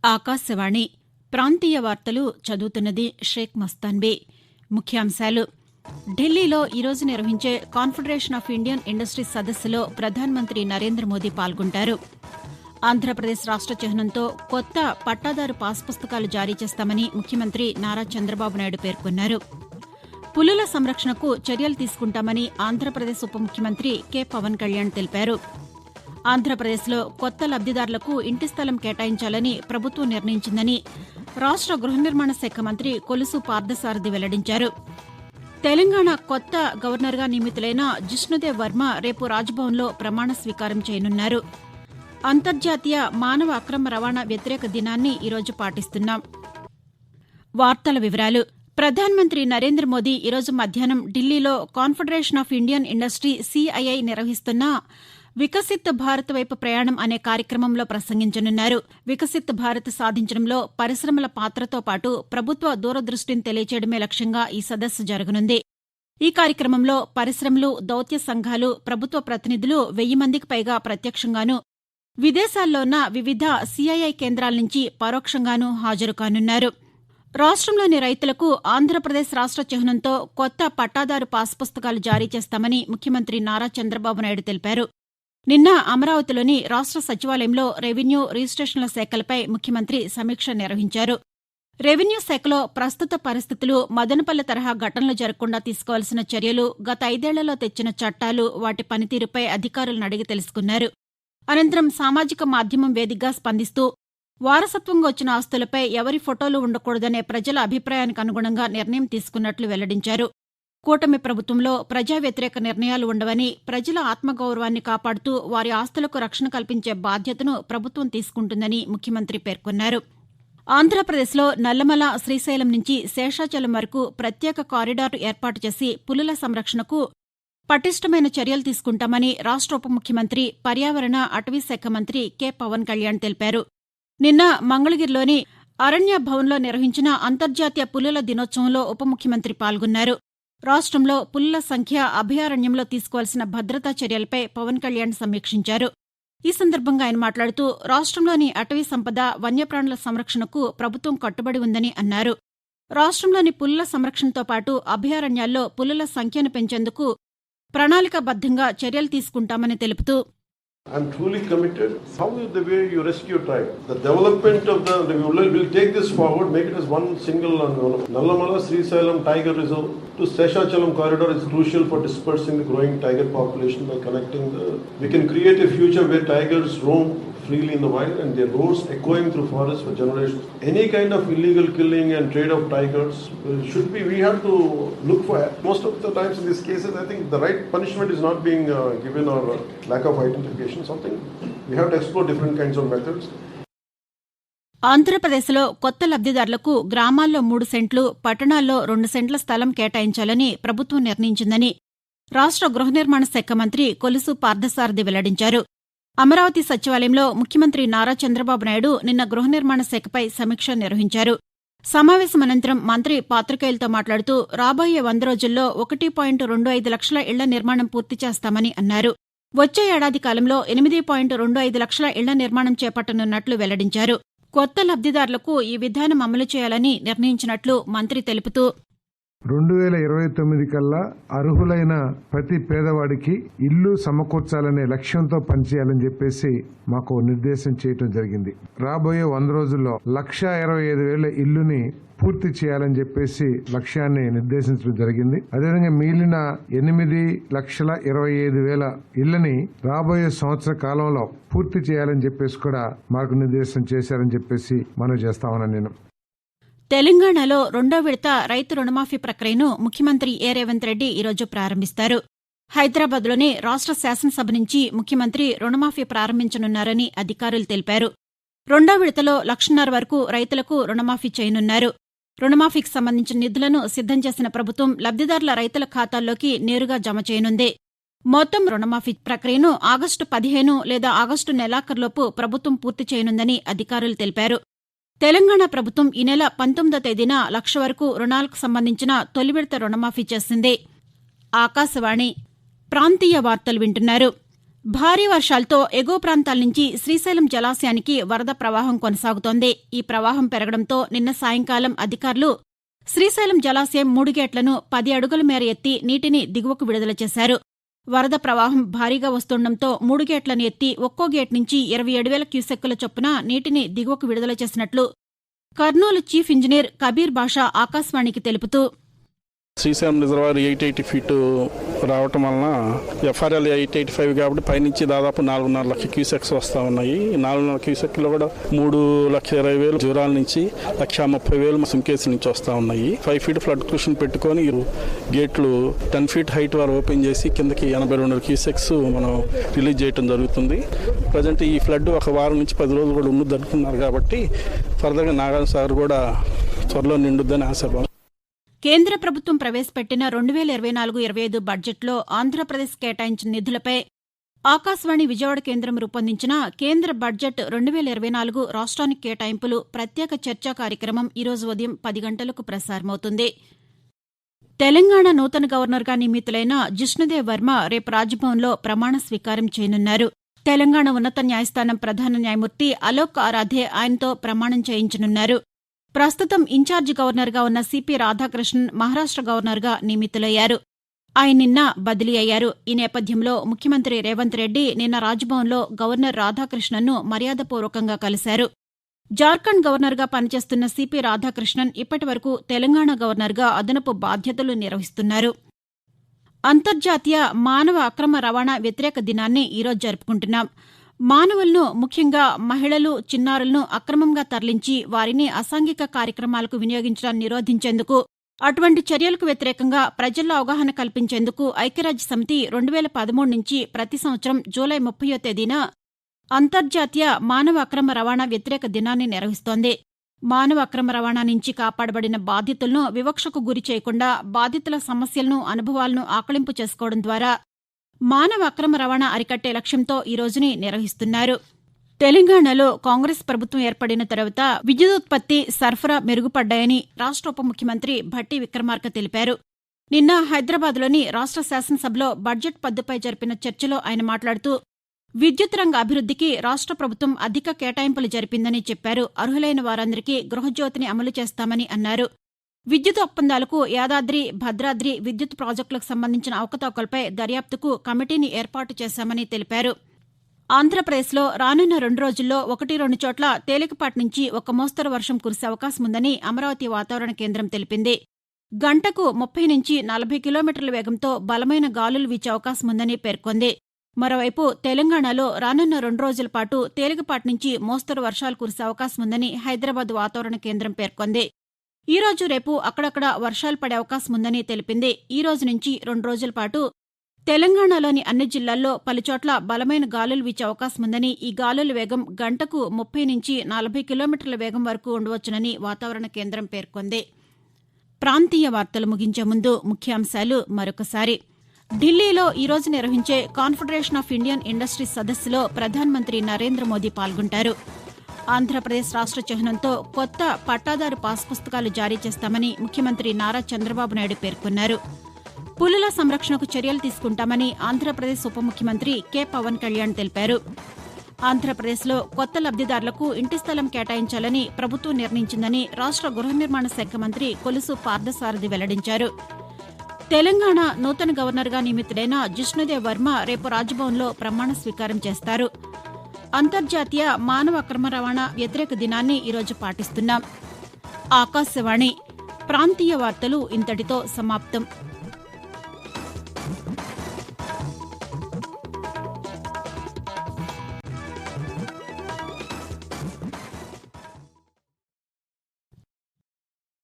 ఆకాశవాణి ప్రాంతీయ వార్తలు చదువుతున్నది షేక్ మస్తాన్బీ. ముఖ్యాంశాలు. ఢిల్లీలో ఈరోజు నిర్వహించే కాన్ఫెడరేషన్ ఆఫ్ ఇండియన్ ఇండస్ట్రీస్ సదస్సులో ప్రధానమంత్రి నరేంద్ర మోదీ పాల్గొంటారు. ఆంధ్రప్రదేశ్ రాష్ట చిహ్నంతో కొత్త పట్టాదారు పాస్ పుస్తకాలు జారీ చేస్తామని ముఖ్యమంత్రి నారా చంద్రబాబు నాయుడు పేర్కొన్నారు. పులుల సంరక్షణకు చర్యలు తీసుకుంటామని ఆంధ్రప్రదేశ్ ఉప ముఖ్యమంత్రి కె పవన్ కళ్యాణ్ తెలిపారు. ఆంధ్రప్రదేశ్లో కొత్త లబ్దిదారులకు ఇంటి స్థలం కేటాయించాలని ప్రభుత్వం నిర్ణయించిందని రాష్ట గృహ నిర్మాణ శాఖ మంత్రి కొలుసు పార్థసారథి వెల్లడించారు. తెలంగాణ కొత్త గవర్నర్గా నియమితులైన జిష్ణుదేవ్ వర్మ రేపు రాజ్భవన్లో ప్రమాణ స్వీకారం చేయనున్నారు. అంతర్జాతీయ మానవ అక్రమ రవాణా వ్యతిరేక దినాన్ని ఈరోజు పాటిస్తున్నాం. వార్తల వివరాలు. ప్రధానమంత్రి నరేంద్ర మోదీ ఈరోజు మధ్యాహ్నం ఢిల్లీలో confederation of Indian industry CII నిర్వహిస్తున్న వికసిత్ భారత్ వైపు ప్రయాణం అనే కార్యక్రమంలో ప్రసంగించనున్నారు. వికసిత్ భారత్ సాధించడంలో పరిశ్రమల పాత్రతో పాటు ప్రభుత్వ దూరదృష్టిని తెలియచేయడమే లక్ష్యంగా ఈ సదస్సు జరగనుంది. ఈ కార్యక్రమంలో పరిశ్రమలు, దౌత్య సంఘాలు, ప్రభుత్వ ప్రతినిధులు 1000 మందికి పైగా ప్రత్యక్షంగానూ, విదేశాల్లో ఉన్న వివిధ సిఐఐ కేంద్రాల నుంచి పరోక్షంగానూ హాజరు కానున్నారు. రాష్ట్రంలోని రైతులకు ఆంధ్రప్రదేశ్ రాష్ట చిహ్నంతో కొత్త పట్టాదారు పాస్ పుస్తకాలు జారీ చేస్తామని ముఖ్యమంత్రి నారా చంద్రబాబు నాయుడు తెలిపారు. నిన్న అమరావతిలోని రాష్ట సచివాలయంలో రెవెన్యూ, రిజిస్టేషన్ల శాఖలపై ముఖ్యమంత్రి సమీక్ష నిర్వహించారు. రెవెన్యూ శాఖలో ప్రస్తుత పరిస్థితులు, మదనపల్లె తరహా ఘటనలు జరగకుండా తీసుకోవాల్సిన చర్యలు, గత 5 ఏళ్లలో తెచ్చిన చట్టాలు, వాటి పనితీరుపై అధికారులను అడిగి తెలుసుకున్నారు. అనంతరం సామాజిక మాధ్యమం వేదికగా స్పందిస్తూ వారసత్వంగా వచ్చిన ఆస్తులపై ఎవరి ఫోటోలు ఉండకూడదనే ప్రజల అభిప్రాయానికి అనుగుణంగా నిర్ణయం తీసుకున్నట్లు వెల్లడించారు. కూటమి ప్రభుత్వంలో ప్రజా వ్యతిరేక నిర్ణయాలు ఉండవని, ప్రజల ఆత్మగౌరవాన్ని కాపాడుతూ వారి ఆస్తులకు రక్షణ కల్పించే బాధ్యతను ప్రభుత్వం తీసుకుంటుందని ముఖ్యమంత్రి పేర్కొన్నారు. ఆంధ్రప్రదేశ్లో నల్లమల, శ్రీశైలం నుంచి శేషాచలం వరకు ప్రత్యేక కారిడార్ ఏర్పాటు చేసి పులుల సంరక్షణకు పటిష్టమైన చర్యలు తీసుకుంటామని రాష్ట ఉప ముఖ్యమంత్రి, పర్యావరణ, అటవీ శాఖ మంత్రి కె పవన్ కళ్యాణ్ తెలిపారు. నిన్న మంగళగిరిలోని అరణ్య భవన్లో నిర్వహించిన అంతర్జాతీయ పులుల దినోత్సవంలో ఉప ముఖ్యమంత్రి పాల్గొన్నారు. రాష్ట్రంలో పులుల సంఖ్య, అభయారణ్యంలో తీసుకోవాల్సిన భద్రతా చర్యలపై పవన్ కళ్యాణ్ సమీక్షించారు. ఈ సందర్భంగా ఆయన మాట్లాడుతూ రాష్ట్రంలోని అటవీ సంపద, వన్యప్రాణుల సంరక్షణకు ప్రభుత్వం కట్టుబడి ఉందని అన్నారు. రాష్ట్రంలోని పులుల సంరక్షణతో పాటు అభయారణ్యాల్లో పులుల సంఖ్యను పెంచేందుకు ప్రణాళికాబద్దంగా చర్యలు తీసుకుంటామని తెలుపుతూ, I'm truly committed. How is the way you rescue tribe? The development of we will take this forward, make it as one single Nallamala Srisailam Tiger Reserve to Seshachalam corridor is crucial for dispersing the growing tiger population by connecting we can create a future where tigers roam freely in the wild and their roars echoing through forests for generations. Any kind of illegal killing and trade of tigers we have to look for. Most of the times in these cases, I think the right punishment is not being given or lack of identification. Something we have to explore different kinds of methods. ఆంధ్రప్రదేశ్లో కొత్త లబ్దిదారులకు గ్రామాల్లో 3 సెంట్లు, పట్టణాల్లో 2 సెంట్ల స్థలం కేటాయించాలని ప్రభుత్వం నిర్ణయించిందని రాష్ట గృహ నిర్మాణ శాఖ మంత్రి కొలుసు పార్థసారథి వెల్లడించారు. అమరావతి సచివాలయంలో ముఖ్యమంత్రి నారా చంద్రబాబు నాయుడు నిన్న గృహ నిర్మాణ శాఖపై సమీక్ష నిర్వహించారు. సమావేశం అనంతరం మంత్రి పాతికేయులతో మాట్లాడుతూ రాబోయే 100 రోజుల్లో 1.25 లక్షల ఇళ్ల నిర్మాణం పూర్తి చేస్తామని అన్నారు. వచ్చే ఏడాది కాలంలో 8.25 లక్షల ఇళ్ల నిర్మాణం చేపట్టనున్నట్లు వెల్లడించారు. కొత్త లబ్దిదారులకు ఈ విధానం అమలు చేయాలని నిర్ణయించినట్లు మంత్రి తెలుపుతూ, 2029 కల్లా అర్హులైన ప్రతి పేదవాడికి ఇల్లు సమకూర్చాలనే లక్ష్యంతో పనిచేయాలని చెప్పేసి మాకు నిర్దేశం చేయటం జరిగింది. రాబోయే 100 రోజుల్లో 1,25,000 ఇల్లుని పూర్తి చేయాలని చెప్పేసి లక్ష్యాన్ని నిర్దేశించడం జరిగింది. అదేవిధంగా మిగిలిన 8,25,000 ఇళ్లని రాబోయే సంవత్సర కాలంలో పూర్తి చేయాలని చెప్పేసి కూడా మార్గనిర్దేశం చేశారని చెప్పేసి మనవి చేస్తా ఉన్నాను. నేను తెలంగాణలో 2వ విడత రైతు రుణమాఫీ ప్రక్రియను ముఖ్యమంత్రి ఏ రేవంత్ రెడ్డి ఈరోజు ప్రారంభిస్తారు. హైదరాబాద్లోని రాష్ట శాసనసభ నుంచి ముఖ్యమంత్రి రుణమాఫీ ప్రారంభించనున్నారని అధికారులు తెలిపారు. 2వ విడతలో 1,50,000 వరకు రైతులకు రుణమాఫీ చేయనున్నారు. రుణమాఫీకి సంబంధించిన నిధులను సిద్దం చేసిన ప్రభుత్వం లబ్దిదారుల రైతుల ఖాతాల్లోకి నేరుగా జమ చేయనుంది. మొత్తం రుణమాఫీ ప్రక్రియను ఆగస్టు 15 లేదా ఆగస్టు నెలాఖరులోపు ప్రభుత్వం పూర్తి చేయనుందని అధికారులు తెలిపారు. తెలంగాణ ప్రభుత్వం ఈ నెల 19వ తేదీన 1,00,000 వరకు రుణాలకు సంబంధించిన తొలి విడత రుణమాఫీ చేసింది. ఆకాశవాణి ప్రాంతీయ వార్తలు వింటున్నారు. భారీ వర్షాలతో ఎగువ ప్రాంతాల నుంచి శ్రీశైలం జలాశయానికి వరద ప్రవాహం కొనసాగుతోంది. ఈ ప్రవాహం పెరగడంతో నిన్న సాయంకాలం అధికారులు శ్రీశైలం జలాశయం 3 గేట్లను 10 అడుగుల మేర ఎత్తి నీటిని దిగువకు విడుదల చేశారు. వరద ప్రవాహం భారీగా వస్తుండటంతో 3 గేట్లను ఎత్తి ఒక్కో గేట్ నుంచి 27,000 క్యూసెక్కుల చొప్పున నీటిని దిగువకు విడుదల చేసినట్లు కర్నూలు చీఫ్ ఇంజనీర్ కబీర్ బాషా ఆకాశవాణికి తెలుపుతూ, శ్రీశైలం రిజర్వాయర్ 880 ఫీటు రావటం వలన ఎఫ్ఆర్ఎల్ 885 కాబట్టి పైనుంచి దాదాపు 4.5 లక్షల క్యూసెక్స్ వస్తూ ఉన్నాయి. 4.5 క్యూసెక్లో కూడా 3,20,000 జూరాల నుంచి 1,30,000 సుంకేసుల నుంచి వస్తూ ఉన్నాయి. 5 ఫీట్ ఫ్లడ్ క్యూషన్ పెట్టుకొని గేట్లు 10 ఫీట్ హైట్ వరకు ఓపెన్ చేసి కిందకి 82 క్యూసెక్స్ మనం రిలీజ్ చేయడం జరుగుతుంది. ప్రజెంట్ ఈ ఫ్లడ్ ఒక వారం నుంచి 10 రోజులు కూడా ఉన్నది అనుకున్నారు కాబట్టి ఫర్దర్గా నాగార్జున సాగర్ కూడా త్వరలో నిండుద్దని ఆశాభావం. కేంద్ర ప్రభుత్వం ప్రవేశపెట్టిన 2024-25 బడ్జెట్లో ఆంధ్రప్రదేశ్ కేటాయించిన నిధులపై ఆకాశవాణి విజయవాడ కేంద్రం రూపొందించిన కేంద్ర బడ్జెట్ 2024 రాష్ట్రానికి కేటాయింపులు ప్రత్యేక చర్చా కార్యక్రమం ఈరోజు ఉదయం 10 గంటలకు ప్రసారమవుతుంది. తెలంగాణ నూతన గవర్నర్గా నియమితులైన జిష్ణుదేవ్ వర్మ రేపు రాజ్భవన్లో ప్రమాణ స్వీకారం చేయనున్నారు. తెలంగాణ ఉన్నత న్యాయస్థానం ప్రధాన న్యాయమూర్తి అలోక్ ఆరాధే ఆయనతో ప్రమాణం చేయించనున్నారు. ప్రస్తుతం ఇన్ఛార్జి గవర్నర్గా ఉన్న సిపి రాధాకృష్ణన్ మహారాష్ట గవర్నర్గా నియమితులయ్యారు. ఆయన నిన్న బదిలీ అయ్యారు. ఈ నేపథ్యంలో ముఖ్యమంత్రి రేవంత్ రెడ్డి నిన్న రాజ్భవన్లో గవర్నర్ రాధాకృష్ణన్ను మర్యాదపూర్వకంగా కలిశారు. జార్ఖండ్ గవర్నర్గా పనిచేస్తున్న సిపి రాధాకృష్ణన్ ఇప్పటి వరకు తెలంగాణ గవర్నర్గా అదనపు బాధ్యతలు నిర్వహిస్తున్నారు. అంతర్జాతీయ మానవ అక్రమ రవాణా వ్యతిరేక దినాన్ని ఈరోజు జరుపుకుంటున్నాం. మానవులను, ముఖ్యంగా మహిళలు, చిన్నారులను అక్రమంగా తరలించి వారిని అసాంఘిక కార్యక్రమాలకు వినియోగించడాన్ని నిరోధించేందుకు, అటువంటి చర్యలకు వ్యతిరేకంగా ప్రజల్లో అవగాహన కల్పించేందుకు ఐక్యరాజ్యసమితి 2013 నుంచి ప్రతి సంవత్సరం జూలై 30వ తేదీన అంతర్జాతీయ మానవ అక్రమ రవాణా వ్యతిరేక దినాన్ని నిర్వహిస్తోంది. మానవ అక్రమ రవాణా నుంచి కాపాడబడిన బాధితులను వివక్షకు గురి చేయకుండా బాధితుల సమస్యలను, అనుభవాలను ఆకళింపు చేసుకోవడం ద్వారా మానవ అక్రమ రవాణా అరికట్టే లక్ష్యంతో ఈ రోజుని నిర్వహిస్తున్నారు. తెలంగాణలో కాంగ్రెస్ ప్రభుత్వం ఏర్పడిన తర్వాత విద్యుదుత్పత్తి, సరఫరా మెరుగుపడ్డాయని రాష్ట్ర ఉప ముఖ్యమంత్రి భట్టి విక్రమార్క తెలిపారు. నిన్న హైదరాబాద్లోని రాష్ట్ర శాసనసభలో బడ్జెట్ పద్దుపై జరిపిన చర్చలో ఆయన మాట్లాడుతూ, విద్యుత్ రంగ అభివృద్ధికి రాష్ట్ర ప్రభుత్వం అధిక కేటాయింపులు జరిపిందని చెప్పారు. అర్హులైన వారందరికీ గృహజ్యోతిని అమలు చేస్తామని అన్నారు. విద్యుత్ ఒప్పందాలకు యాదాద్రి, భద్రాద్రి విద్యుత్ ప్రాజెక్టులకు సంబంధించిన అవకతవకలపై దర్యాప్తుకు కమిటీని ఏర్పాటు చేశామని తెలిపారు. ఆంధ్రప్రదేశ్లో రానున్న 2 రోజుల్లో 1-2 చోట్ల తేలికపాటి నుంచి ఒక మోస్తరు వర్షం కురిసే అవకాశముందని అమరావతి వాతావరణ కేంద్రం తెలిపింది. గంటకు 30 నుంచి 40 కిలోమీటర్ల వేగంతో బలమైన గాలులు వీచే అవకాశముందని పేర్కొంది. మరోవైపు తెలంగాణలో రానున్న 2 రోజుల పాటు తేలికపాటి నుంచి మోస్తరు వర్షాలు కురిసే అవకాశముందని హైదరాబాద్ వాతావరణ కేంద్రం పేర్కొంది. ఈ రోజు, రేపు అక్కడక్కడ వర్షాలు పడే అవకాశముందని తెలిపింది. ఈ రోజు నుంచి 2 రోజుల పాటు తెలంగాణలోని అన్ని జిల్లాల్లో పలుచోట్ల బలమైన గాలులు వీచే అవకాశముందని, ఈ గాలుల వేగం గంటకు 30 నుంచి 40 కిలోమీటర్ల వేగం వరకు ఉండవచ్చునని వాతావరణ కేంద్రం పేర్కొంది. ప్రాంతీయ వార్తలు ముగించే ముందు ముఖ్యాంశాలు మరొకసారి. ఢిల్లీలో ఈ రోజు నిర్వహించే కాన్ఫెడరేషన్ ఆఫ్ ఇండియన్ ఇండస్ట్రీస్ సదస్సులో ప్రధానమంత్రి నరేంద్ర మోదీ పాల్గొంటారు. ఆంధ్రప్రదేశ్ రాష్ట్ర చిహ్నంతో కొత్త పట్టాదారు పాస్ పుస్తకాలు జారీ చేస్తామని ముఖ్యమంత్రి నారా చంద్రబాబు నాయుడు పేర్కొన్నారు. పులుల సంరక్షణకు చర్యలు తీసుకుంటామని ఆంధ్రప్రదేశ్ ఉప ముఖ్యమంత్రి కె పవన్ కళ్యాణ్ తెలిపారు. ఆంధ్రప్రదేశ్లో కొత్త లబ్దిదారులకు ఇంటి స్థలం కేటాయించాలని ప్రభుత్వం నిర్ణయించిందని రాష్ట్ర గృహ నిర్మాణ శాఖ మంత్రి కొలుసు పార్థసారథి వెల్లడించారు. తెలంగాణ నూతన గవర్నర్గా నియమితుడైన జిష్ణుదేవ్ వర్మ రేపు రాజ్భవన్లో ప్రమాణ స్వీకారం చేస్తారు. అంతర్జాతీయ మానవ అక్రమ రవాణా వ్యతిరేక దినాన్ని ఈరోజు పాటిస్తున్నాం. ఆకాశవాణి ప్రాంతీయ వార్తలు ఇంతటితో సమాప్తం.